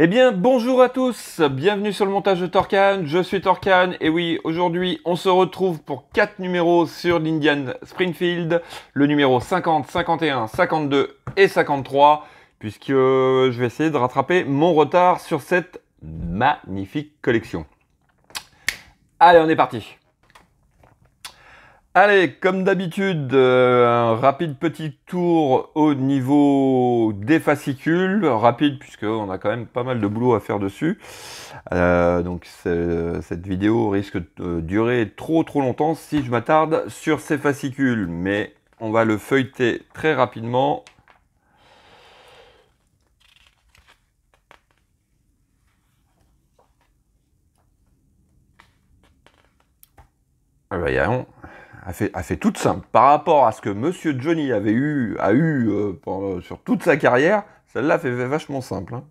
Eh bien, bonjour à tous, bienvenue sur le montage de Torcan, je suis Torcan, et oui, aujourd'hui, on se retrouve pour 4 numéros sur l'Indian Springfield, le numéro 50, 51, 52 et 53, puisque je vais essayer de rattraper mon retard sur cette magnifique collection. Allez, on est parti. Allez, comme d'habitude, un rapide petit tour au niveau des fascicules. Rapide puisqu'on a quand même pas mal de boulot à faire dessus. Donc cette vidéo risque de durer trop longtemps si je m'attarde sur ces fascicules. Mais on va le feuilleter très rapidement. Ah bah, a fait toute simple. Par rapport à ce que Monsieur Johnny a eu sur toute sa carrière, celle-là fait vachement simple. Hein.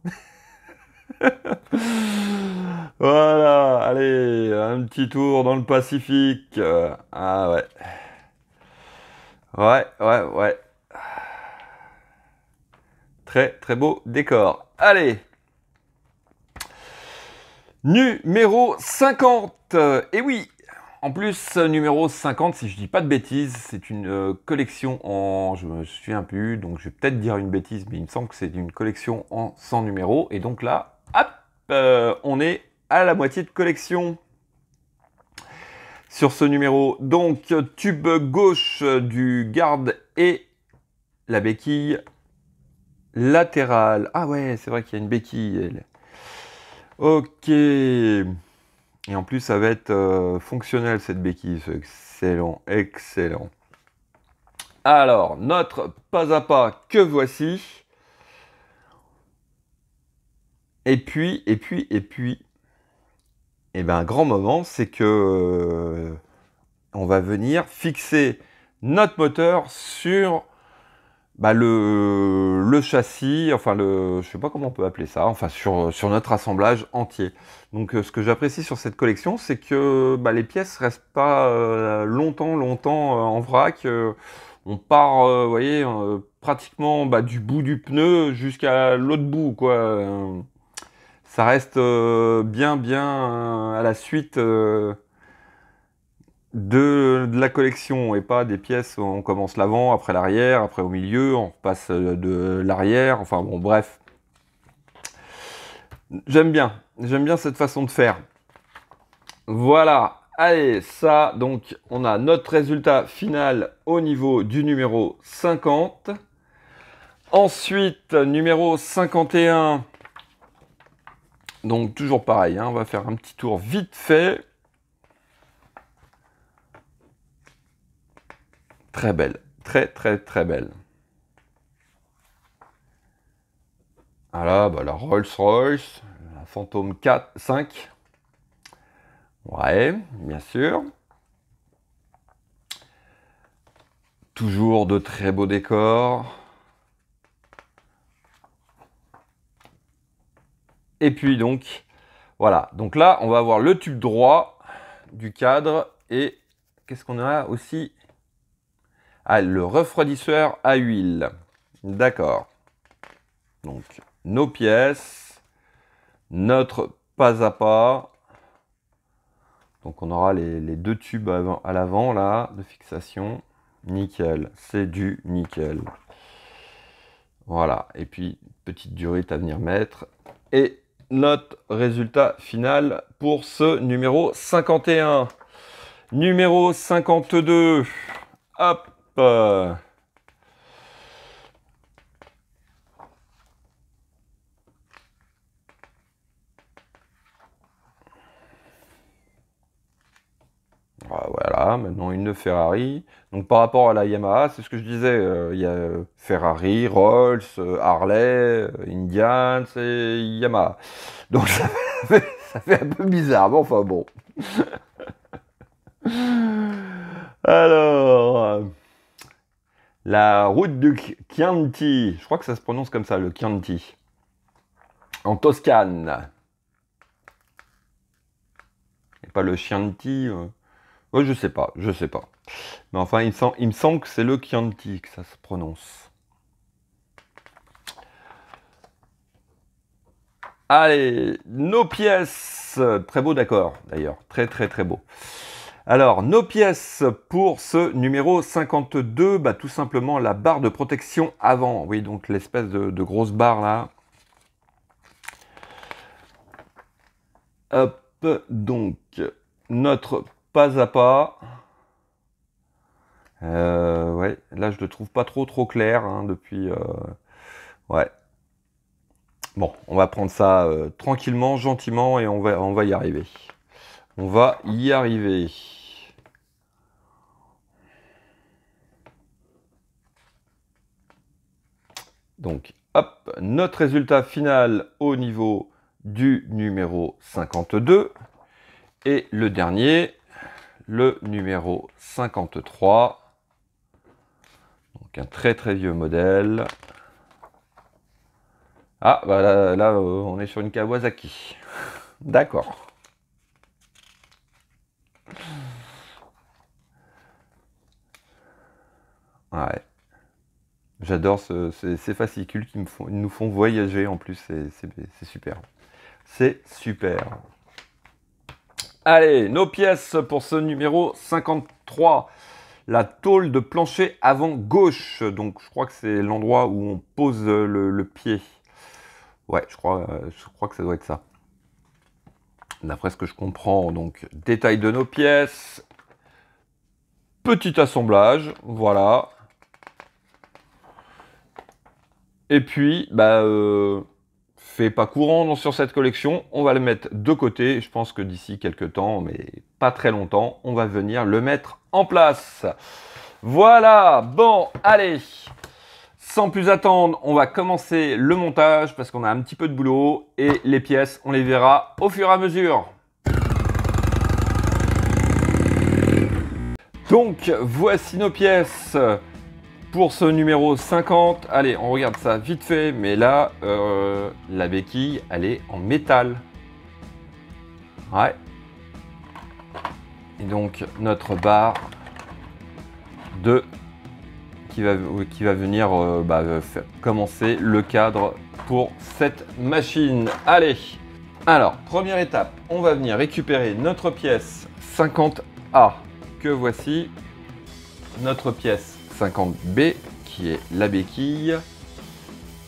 Voilà, allez, un petit tour dans le Pacifique. Ah ouais. Ouais. Très beau décor. Allez. Numéro 50. Et oui, en plus, numéro 50, si je dis pas de bêtises, c'est une collection en... Je me souviens plus, donc je vais peut-être dire une bêtise, mais il me semble que c'est une collection en 100 numéros. Et donc là, hop, on est à la moitié de collection sur ce numéro. Donc, tube gauche du garde et la béquille latérale. Ah ouais, c'est vrai qu'il y a une béquille. Elle. Ok. Et en plus, ça va être fonctionnel, cette béquille. C'est excellent. Alors, notre pas à pas que voici. Et puis, eh ben, un grand moment, c'est que on va venir fixer notre moteur sur le châssis, enfin je sais pas comment on peut appeler ça, enfin sur notre assemblage entier. Donc ce que j'apprécie sur cette collection, c'est que les pièces restent pas longtemps en vrac. On part, vous voyez, pratiquement du bout du pneu jusqu'à l'autre bout, quoi. Ça reste bien à la suite de la collection et pas des pièces où on commence l'avant, après l'arrière, après au milieu, on passe de l'arrière, enfin bon, bref. J'aime bien cette façon de faire. Voilà, allez, ça, donc, on a notre résultat final au niveau du numéro 50. Ensuite, numéro 51. Donc, toujours pareil, hein, on va faire un petit tour vite fait. Très belle, très belle. Voilà, la Rolls-Royce, la Phantom 4, 5. Ouais, bien sûr. Toujours de très beaux décors. Et puis donc, voilà. Donc là, on va avoir le tube droit du cadre. Et qu'est-ce qu'on a aussi? Ah, le refroidisseur à huile. D'accord. Donc, nos pièces. Notre pas à pas. Donc on aura les deux tubes à l'avant là, de fixation. Nickel, c'est du nickel. Voilà, et puis petite durite à venir mettre. Et notre résultat final pour ce numéro 51. Numéro 52. Hop. Voilà, maintenant une Ferrari. Donc par rapport à la Yamaha, c'est ce que je disais, il y a Ferrari, Rolls, Harley, Indian et Yamaha. Donc ça fait un peu bizarre, mais enfin bon. Alors, la route du Chianti, je crois que ça se prononce comme ça, le Chianti, en Toscane. Et pas le Chianti. Ouais, je sais pas. Mais enfin, il me semble que c'est le Chianti que ça se prononce. Allez, nos pièces. Très beau d'accord, d'ailleurs. Très, très, très beau. Alors, nos pièces pour ce numéro 52, bah, tout simplement la barre de protection avant. Oui, donc l'espèce de grosse barre là. Hop, donc, notre pas à pas. Ouais, là je le trouve pas trop clair hein, depuis... ouais. Bon, on va prendre ça tranquillement, gentiment et on va y arriver. On va y arriver. Donc, hop, notre résultat final au niveau du numéro 52. Et le dernier, le numéro 53. Donc, un très très vieux modèle. Ah, bah là on est sur une Kawasaki. D'accord. Ouais. J'adore ces fascicules qui nous font voyager en plus, c'est super. C'est super. Allez, nos pièces pour ce numéro 53. La tôle de plancher avant gauche. Donc je crois que c'est l'endroit où on pose le pied. Ouais, je crois que ça doit être ça. D'après ce que je comprends, donc détail de nos pièces. Petit assemblage, voilà. Et puis, bah, fait pas courant sur cette collection, on va le mettre de côté. Je pense que d'ici quelques temps, mais pas très longtemps, on va venir le mettre en place. Voilà, bon, allez. Sans plus attendre, on va commencer le montage parce qu'on a un petit peu de boulot et les pièces, on les verra au fur et à mesure. Donc, voici nos pièces. Pour ce numéro 50, allez, on regarde ça vite fait, mais là, la béquille, elle est en métal. Ouais. Et donc, notre barre qui va venir faire commencer le cadre pour cette machine. Allez. Alors, première étape, on va venir récupérer notre pièce 50A, que voici. Notre pièce 50B qui est la béquille.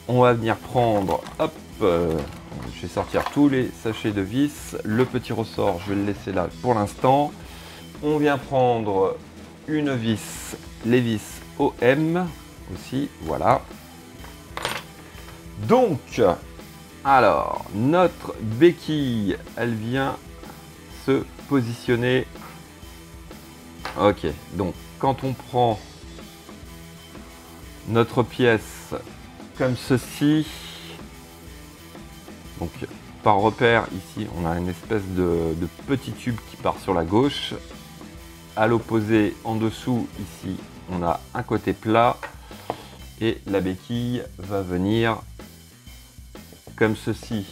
On va venir prendre, hop, je vais sortir tous les sachets de vis. Le petit ressort, je vais le laisser là pour l'instant. On vient prendre une vis, les vis OM aussi, voilà. Donc, alors, notre béquille, elle vient se positionner. Ok, donc quand on prend notre pièce comme ceci, donc par repère ici on a une espèce de petit tube qui part sur la gauche. À l'opposé en dessous ici on a un côté plat et la béquille va venir comme ceci.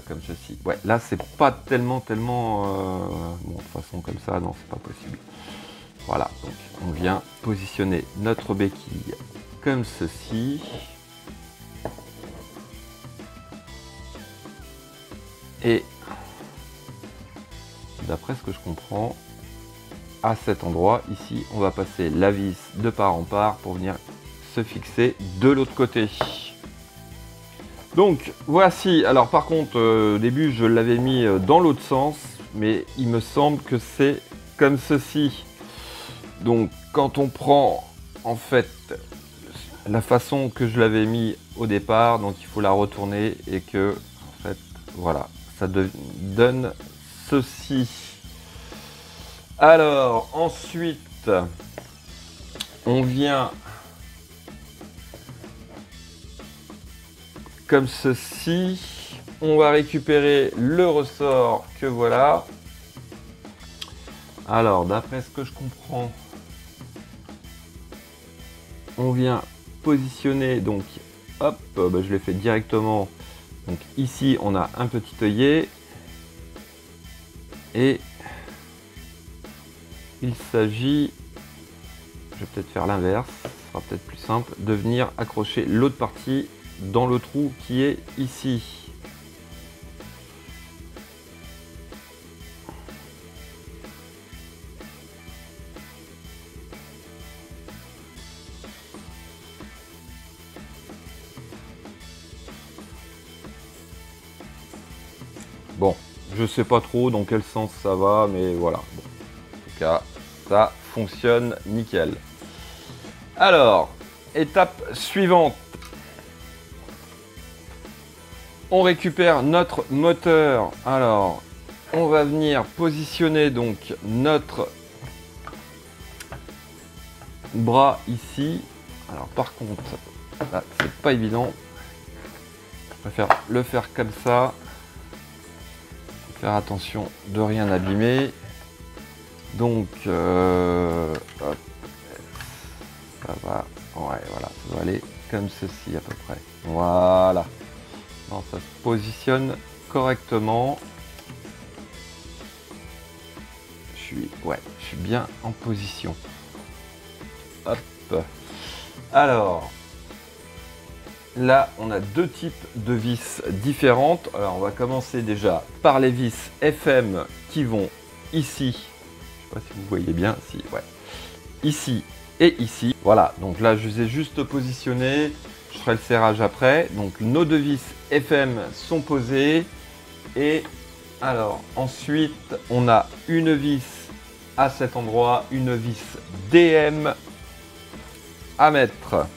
Comme ceci. Ouais, là c'est pas tellement bon, de toute façon comme ça non, c'est pas possible. Voilà, donc on vient positionner notre béquille comme ceci. Et d'après ce que je comprends, à cet endroit ici, on va passer la vis de part en part pour venir se fixer de l'autre côté. Donc voici, alors par contre au début je l'avais mis dans l'autre sens, mais il me semble que c'est comme ceci. Donc quand on prend en fait la façon que je l'avais mis au départ, donc il faut la retourner et que en fait voilà, ça donne ceci. Alors ensuite on vient comme ceci, on va récupérer le ressort que voilà. Alors d'après ce que je comprends, on vient positionner, donc hop, bah, je l'ai fait directement. Donc ici on a un petit œillet et il s'agit, je vais peut-être faire l'inverse, ce sera peut-être plus simple, de venir accrocher l'autre partie dans le trou qui est ici. Bon, je sais pas trop dans quel sens ça va, mais voilà. Bon. En tout cas, ça fonctionne nickel. Alors, étape suivante. On récupère notre moteur. Alors, on va venir positionner donc notre bras ici. Alors par contre, là, c'est pas évident. Je préfère le faire comme ça. Faire attention de rien abîmer. Donc, hop, ça va. Ouais, voilà, ça va aller comme ceci à peu près. Voilà. Non, ça se positionne correctement. Je suis bien en position. Hop. Alors, là, on a deux types de vis différentes. Alors, on va commencer déjà par les vis FM qui vont ici. Je sais pas si vous voyez bien. Si, ouais. Ici et ici. Voilà, donc là, je les ai juste positionnés. Je ferai le serrage après. Donc, nos deux vis FM sont posées. Et alors, ensuite, on a une vis à cet endroit, une vis DM à mettre.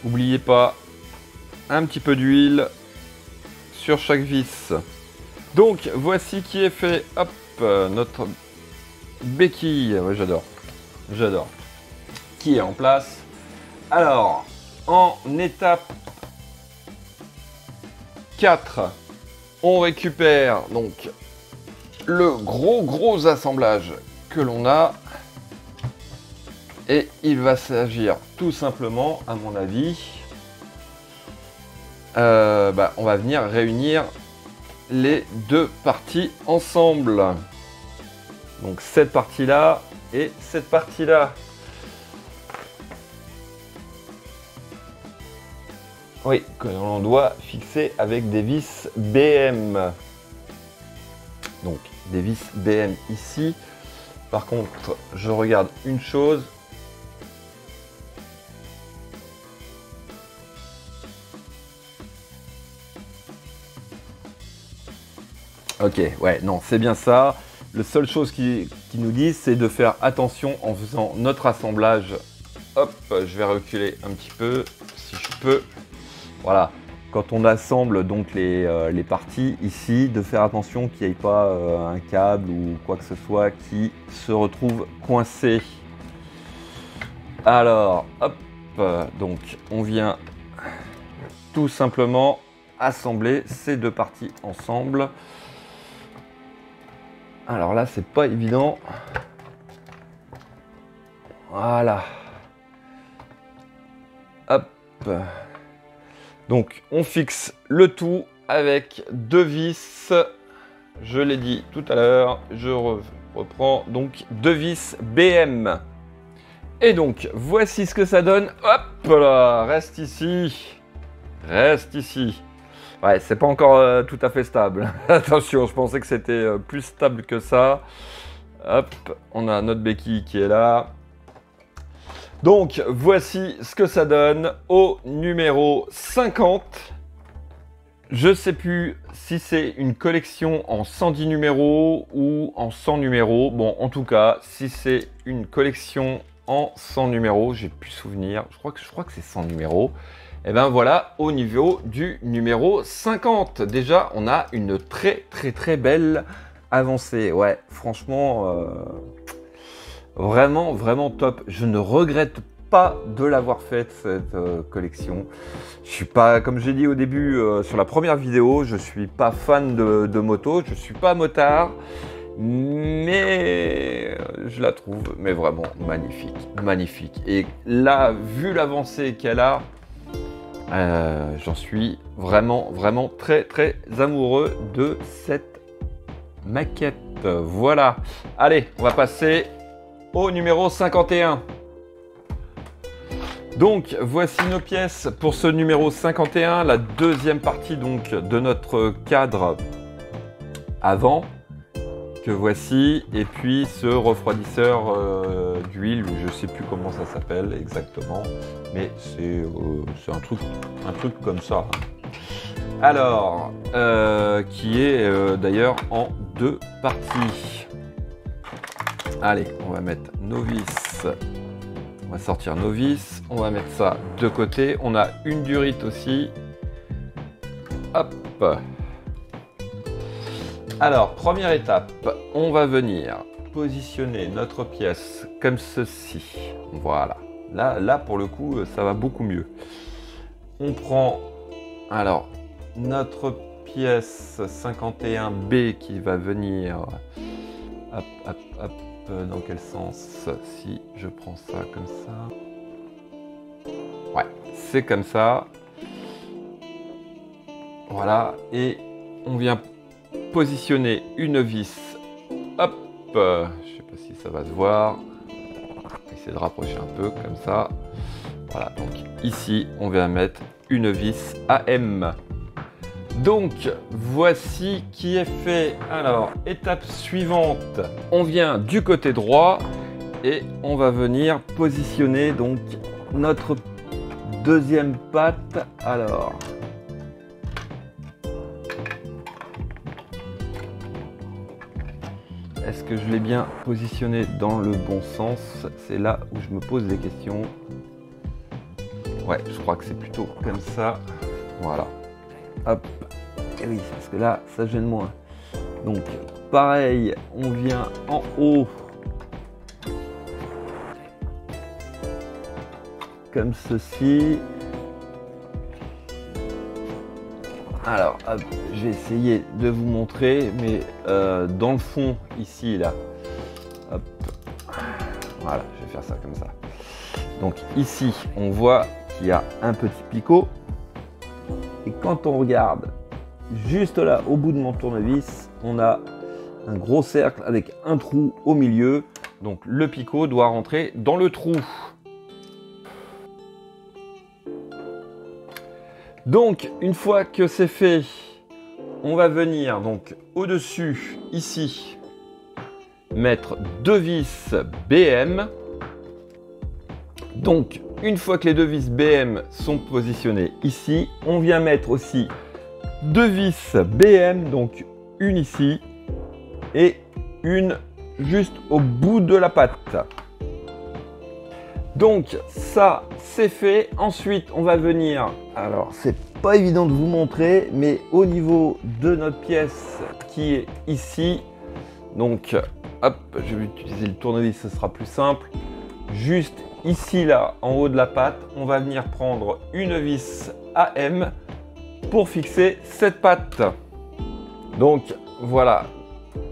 N'oubliez pas, un petit peu d'huile sur chaque vis. Donc, voici qui est fait. Hop, notre béquille. Ouais, j'adore. J'adore. Qui est en place. Alors, en étape 4, on récupère donc le gros assemblage que l'on a. Et il va s'agir tout simplement, à mon avis, on va venir réunir les deux parties ensemble. Donc cette partie-là et cette partie-là. Oui, que l'on doit fixer avec des vis BM. Donc des vis BM ici. Par contre, je regarde une chose. Ok, ouais, non, c'est bien ça. La seule chose qu'ils nous disent, c'est de faire attention en faisant notre assemblage. Hop, je vais reculer un petit peu, si je peux. Voilà, quand on assemble donc les parties ici, de faire attention qu'il n'y ait pas un câble ou quoi que ce soit qui se retrouve coincé. Alors, hop, donc on vient tout simplement assembler ces deux parties ensemble. Alors là, c'est pas évident. Voilà. Hop. Donc, on fixe le tout avec deux vis. Je l'ai dit tout à l'heure. Je reprends donc deux vis BM. Et donc, voici ce que ça donne. Hop là, reste ici. Reste ici. Ouais, c'est pas encore tout à fait stable. Attention, je pensais que c'était plus stable que ça. Hop, on a notre béquille qui est là. Donc, voici ce que ça donne au numéro 50. Je sais plus si c'est une collection en 110 numéros ou en 100 numéros. Bon, en tout cas, si c'est une collection en 100 numéros, j'ai plus souvenir. Je crois que c'est 100 numéros. Et ben voilà, au niveau du numéro 50. Déjà, on a une très belle avancée. Ouais, franchement, vraiment top. Je ne regrette pas de l'avoir faite, cette collection. Je suis pas, comme j'ai dit au début sur la première vidéo, je suis pas fan de moto, je suis pas motard. Mais je la trouve vraiment magnifique. Et là, vu l'avancée qu'elle a, j'en suis vraiment très amoureux de cette maquette. Voilà. Allez, on va passer au numéro 51. Donc voici nos pièces pour ce numéro 51, la deuxième partie donc de notre cadre avant que voici, et puis ce refroidisseur d'huile, je ne sais plus comment ça s'appelle exactement, mais c'est un truc comme ça. Alors, qui est d'ailleurs en deux parties. Allez, on va mettre nos vis. On va sortir nos vis. On va mettre ça de côté. On a une durite aussi. Hop. Alors, première étape, on va venir positionner notre pièce comme ceci. Voilà. Là, pour le coup, ça va beaucoup mieux. On prend, alors, notre pièce 51B qui va venir, hop, hop, hop, dans quel sens? Si je prends ça comme ça, ouais, c'est comme ça, voilà, et on vient positionner une vis, hop, je sais pas si ça va se voir, essayer de rapprocher un peu comme ça, voilà, donc ici on vient mettre une vis AM. Donc, voici qui est fait. Alors, étape suivante, on vient du côté droit et on va venir positionner donc notre deuxième patte. Alors, est-ce que je l'ai bien positionné dans le bon sens? C'est là où je me pose des questions. Ouais, je crois que c'est plutôt comme ça. Voilà. Hop. Et oui, parce que là, ça gêne moins. Donc, pareil, on vient en haut. Comme ceci. Alors, hop, je vais essayer de vous montrer, mais dans le fond, ici, là. Hop. Voilà, je vais faire ça comme ça. Donc, ici, on voit qu'il y a un petit picot. Et quand on regarde juste là, au bout de mon tournevis, on a un gros cercle avec un trou au milieu. Donc le picot doit rentrer dans le trou. Donc une fois que c'est fait, on va venir donc au-dessus, ici, mettre deux vis BM. Donc une fois que les deux vis BM sont positionnées ici, on vient mettre aussi deux vis BM, donc une ici et une juste au bout de la patte. Donc ça c'est fait. Ensuite on va venir, alors c'est pas évident de vous montrer, mais au niveau de notre pièce qui est ici, donc hop, je vais utiliser le tournevis, ce sera plus simple. Juste ici là en haut de la patte, on va venir prendre une vis AM pour fixer cette patte. Donc voilà,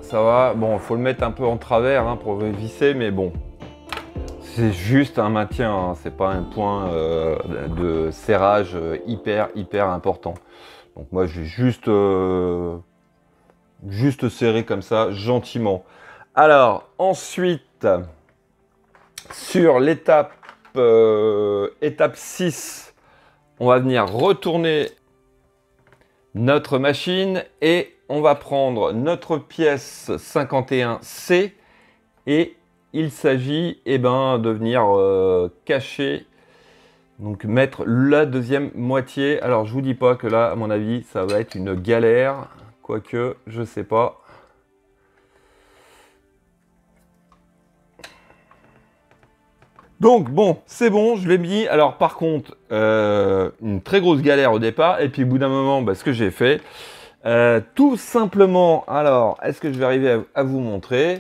ça va. Bon, il faut le mettre un peu en travers hein, pour visser, mais bon, c'est juste un maintien, hein, c'est pas un point de serrage hyper important. Donc moi je vais juste serrer comme ça, gentiment. Alors ensuite, sur l'étape étape 6, on va venir retourner notre machine et on va prendre notre pièce 51C et il s'agit de venir cacher, donc mettre la deuxième moitié. Alors je vous dis pas que là à mon avis ça va être une galère, quoique je sais pas. Donc bon, c'est bon, je l'ai mis. Alors par contre, une très grosse galère au départ. Et puis au bout d'un moment, ce que j'ai fait, tout simplement, alors, est-ce que je vais arriver à vous montrer?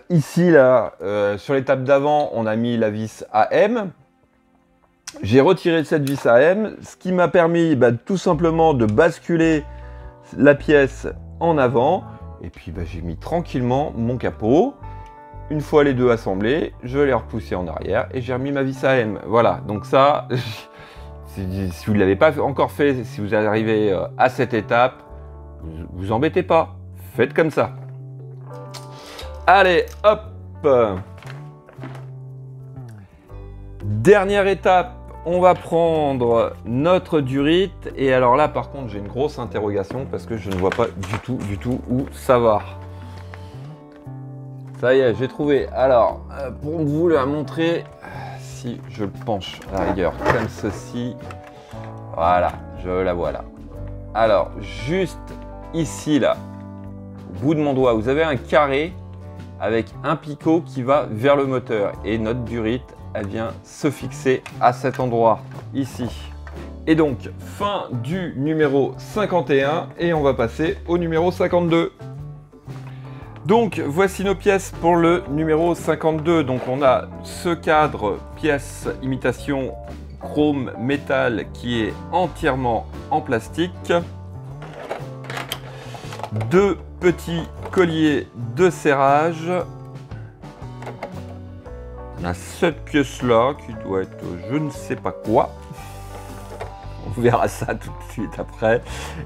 Ici, là, sur l'étape d'avant, on a mis la vis AM. J'ai retiré cette vis AM, ce qui m'a permis tout simplement de basculer la pièce en avant. Et puis j'ai mis tranquillement mon capot. Une fois les deux assemblés, je vais les repousser en arrière et j'ai remis ma vis AM. Voilà, donc ça, si vous ne l'avez pas encore fait, si vous arrivez à cette étape, vous embêtez pas, faites comme ça. Allez, hop. Dernière étape, on va prendre notre durite. Et alors là, par contre, j'ai une grosse interrogation parce que je ne vois pas du tout où ça va. Ça y est, j'ai trouvé. Alors, pour vous la montrer, si je le penche à la rigueur comme ceci, voilà, je la vois là. Alors, juste ici, là, au bout de mon doigt, vous avez un carré avec un picot qui va vers le moteur. Et notre durite, elle vient se fixer à cet endroit, ici. Et donc, fin du numéro 51 et on va passer au numéro 52. Donc, voici nos pièces pour le numéro 52. Donc, on a ce cadre pièce imitation chrome métal qui est entièrement en plastique. Deux petits colliers de serrage. On a cette pièce-là qui doit être je ne sais pas quoi. On verra ça tout de suite après.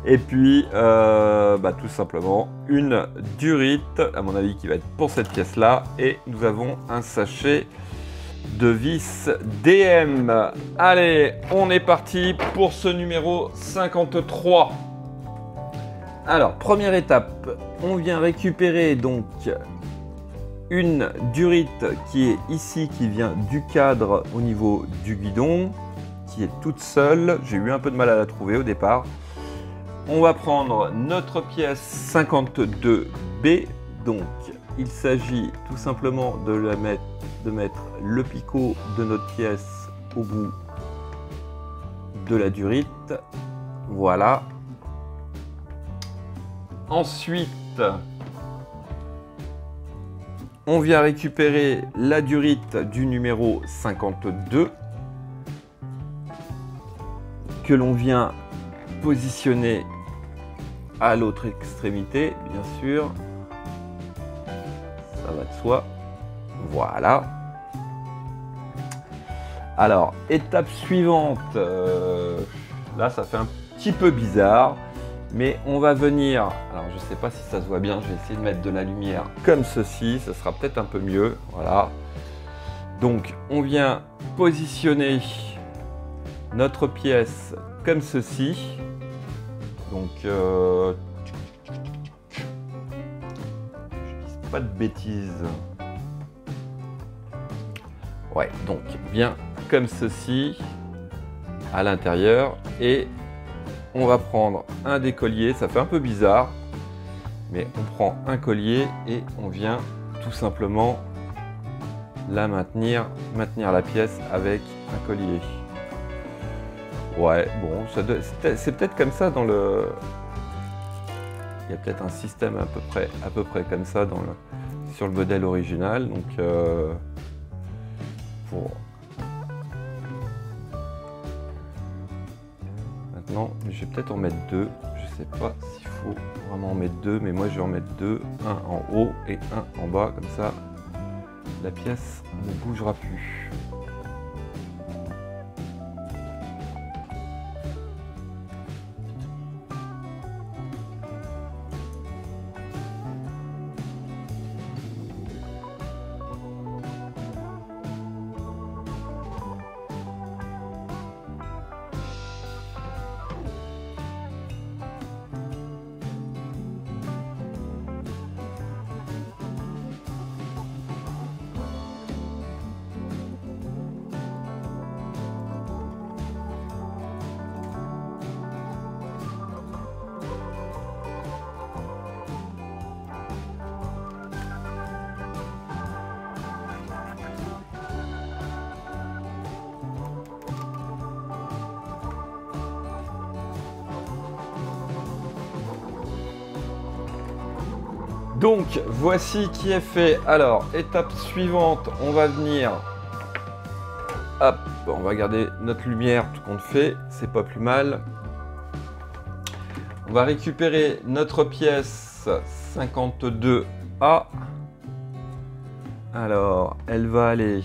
Et puis, tout simplement, une durite, à mon avis, qui va être pour cette pièce-là. Et nous avons un sachet de vis DM. Allez, on est parti pour ce numéro 53. Alors, première étape, on vient récupérer donc une durite qui est ici, qui vient du cadre au niveau du guidon, qui est toute seule. J'ai eu un peu de mal à la trouver au départ. On va prendre notre pièce 52B. Donc, il s'agit tout simplement de mettre le picot de notre pièce au bout de la durite. Voilà. Ensuite, on vient récupérer la durite du numéro 52 que l'on vient positionner à l'autre extrémité, bien sûr. Ça va de soi. Voilà. Alors, étape suivante. Là, ça fait un petit peu bizarre. Mais on va venir, alors je ne sais pas si ça se voit bien, je vais essayer de mettre de la lumière comme ceci, ça sera peut-être un peu mieux, voilà. Donc on vient positionner notre pièce comme ceci. Donc je dis pas de bêtises. Ouais, donc bien comme ceci à l'intérieur et on va prendre un des colliers, ça fait un peu bizarre, mais on prend un collier et on vient tout simplement la maintenir la pièce avec un collier. Ouais, bon, c'est peut-être comme ça dans le... Il y a peut-être un système à peu près comme ça sur le modèle original, donc pour... Maintenant, je vais peut-être en mettre deux. Je sais pas s'il faut vraiment en mettre deux, mais moi je vais en mettre deux. Un en haut et un en bas, comme ça la pièce ne bougera plus. Donc voici qui est fait. Alors étape suivante, on va venir, hop, on va garder notre lumière tout compte fait, c'est pas plus mal. On va récupérer notre pièce 52A. Alors elle va aller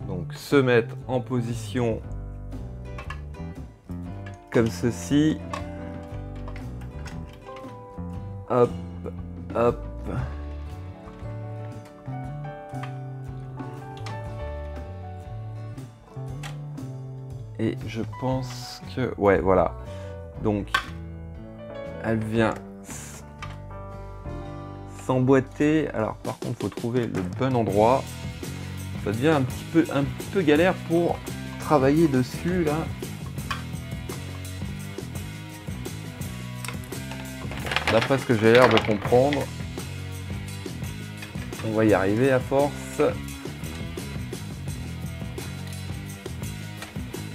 donc se mettre en position comme ceci. Hop, hop. Et je pense que... Ouais, voilà. Donc, elle vient s'emboîter. Alors, par contre, il faut trouver le bon endroit. Ça devient un petit peu galère pour travailler dessus, là. D'après ce que j'ai l'air de comprendre, on va y arriver à force.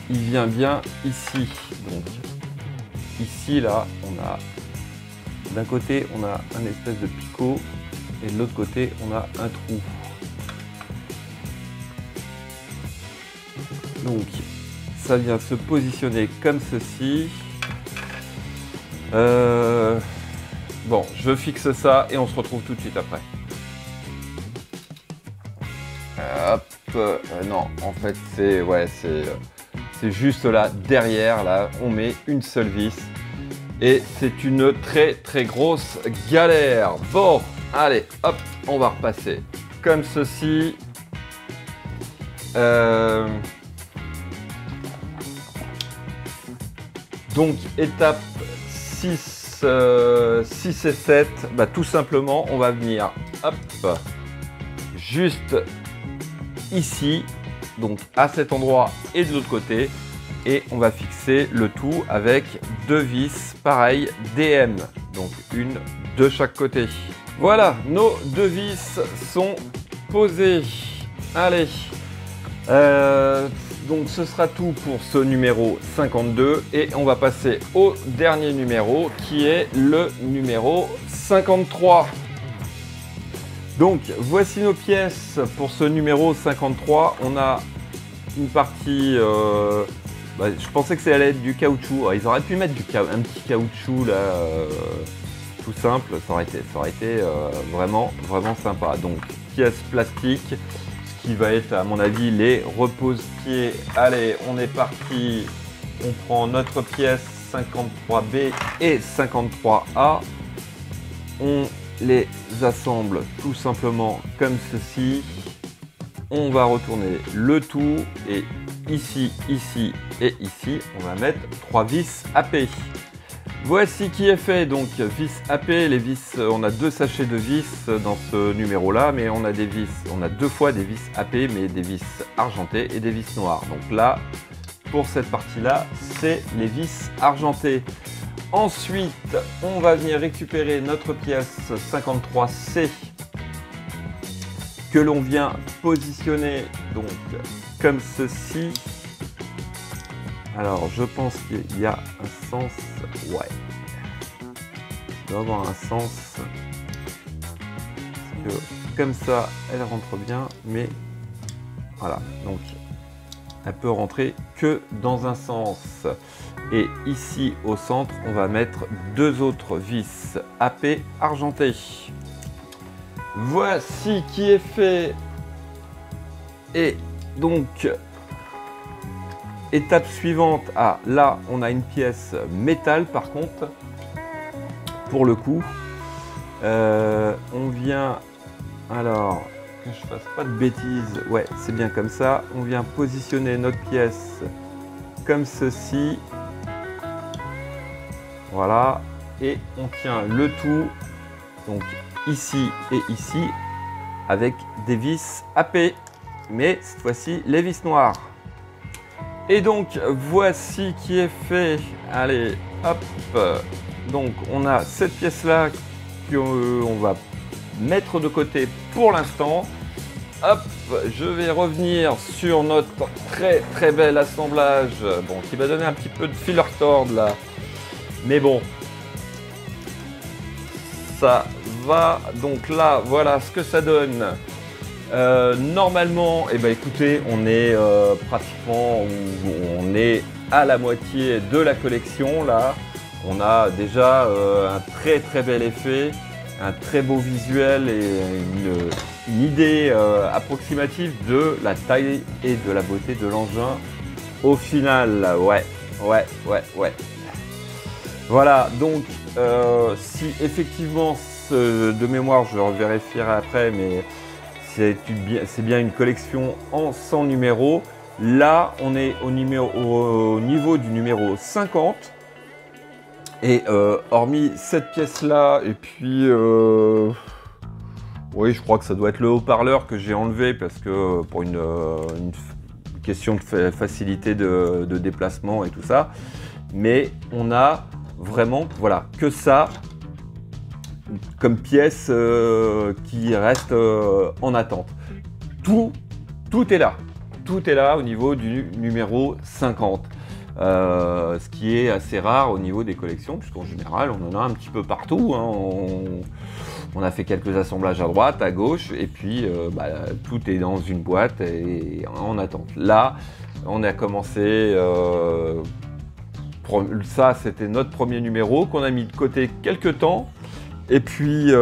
Il vient bien ici. Donc ici, là, on a d'un côté, on a un espèce de picot et de l'autre côté, on a un trou. Donc ça vient se positionner comme ceci. Bon, je fixe ça et on se retrouve tout de suite après. Hop, non, en fait c'est c'est juste là derrière, là on met une seule vis et c'est une très grosse galère. Bon, allez, hop, on va repasser comme ceci. Donc étape 6 et 7, bah, tout simplement on va venir hop, juste ici, donc à cet endroit et de l'autre côté, et on va fixer le tout avec deux vis pareil DM, donc une de chaque côté. Voilà, nos deux vis sont posées. Allez, donc ce sera tout pour ce numéro 52 et on va passer au dernier numéro qui est le numéro 53. Donc voici nos pièces pour ce numéro 53. On a une partie, je pensais que ça allait être du caoutchouc. Alors, ils auraient pu mettre un petit caoutchouc là, tout simple, ça aurait été vraiment sympa. Donc pièces plastiques, qui va être à mon avis les repose-pieds. Allez, on est parti, on prend notre pièce 53B et 53A, on les assemble tout simplement comme ceci, on va retourner le tout et ici et ici on va mettre 3 vis AP. Voici qui est fait, donc vis AP, les vis, on a deux sachets de vis dans ce numéro là, mais on a des vis, on a deux fois des vis AP, mais des vis argentées et des vis noires. Donc là, pour cette partie là, c'est les vis argentées. Ensuite, on va venir récupérer notre pièce 53C que l'on vient positionner donc comme ceci. Alors, je pense qu'il y a un sens, ouais, il doit avoir un sens, parce que comme ça, elle rentre bien, mais voilà, donc elle peut rentrer que dans un sens. Et ici, au centre, on va mettre deux autres vis AP argentées. Voici qui est fait. Et donc... étape suivante, là on a une pièce métal par contre, pour le coup, on vient, alors que je fasse pas de bêtises, ouais c'est bien comme ça, on vient positionner notre pièce comme ceci, voilà, et on tient le tout, donc ici et ici, avec des vis AP, mais cette fois-ci les vis noires. Et donc voici qui est fait. Allez, hop. Donc on a cette pièce là qu'on va mettre de côté pour l'instant. Hop, je vais revenir sur notre très bel assemblage. Bon, qui va donner un petit peu de fil retordre là. Mais bon, ça va. Donc là, voilà ce que ça donne. Normalement, eh ben, écoutez, on est pratiquement, on est à la moitié de la collection là. On a déjà un très bel effet, un très beau visuel et une idée approximative de la taille et de la beauté de l'engin au final. Ouais. Voilà, donc si effectivement de mémoire, je revérifierai après, mais c'est bien une collection en 100 numéros. Là, on est au niveau du numéro 50. Et hormis cette pièce-là, et puis... oui, je crois que ça doit être le haut-parleur que j'ai enlevé parce que pour une question de facilité de déplacement et tout ça. Mais on a vraiment, voilà, que ça comme pièce qui reste en attente. Tout est là. Tout est là au niveau du numéro 50. Ce qui est assez rare au niveau des collections, puisqu'en général, on en a un petit peu partout. Hein. On a fait quelques assemblages à droite, à gauche, et puis tout est dans une boîte et en attente. Là, on a commencé... ça, c'était notre premier numéro qu'on a mis de côté quelques temps. Et puis,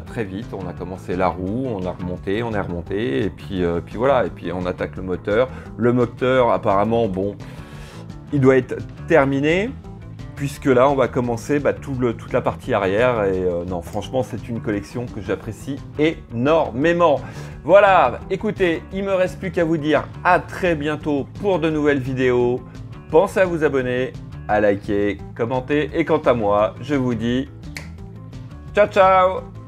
très vite, on a commencé la roue, on a remonté, et puis voilà. Et puis, on attaque le moteur. Le moteur, apparemment, bon, il doit être terminé, puisque là, on va commencer toute la partie arrière. Et non, franchement, c'est une collection que j'apprécie énormément. Voilà, écoutez, il me reste plus qu'à vous dire à très bientôt pour de nouvelles vidéos. Pensez à vous abonner, à liker, commenter. Et quant à moi, je vous dis ciao, ciao!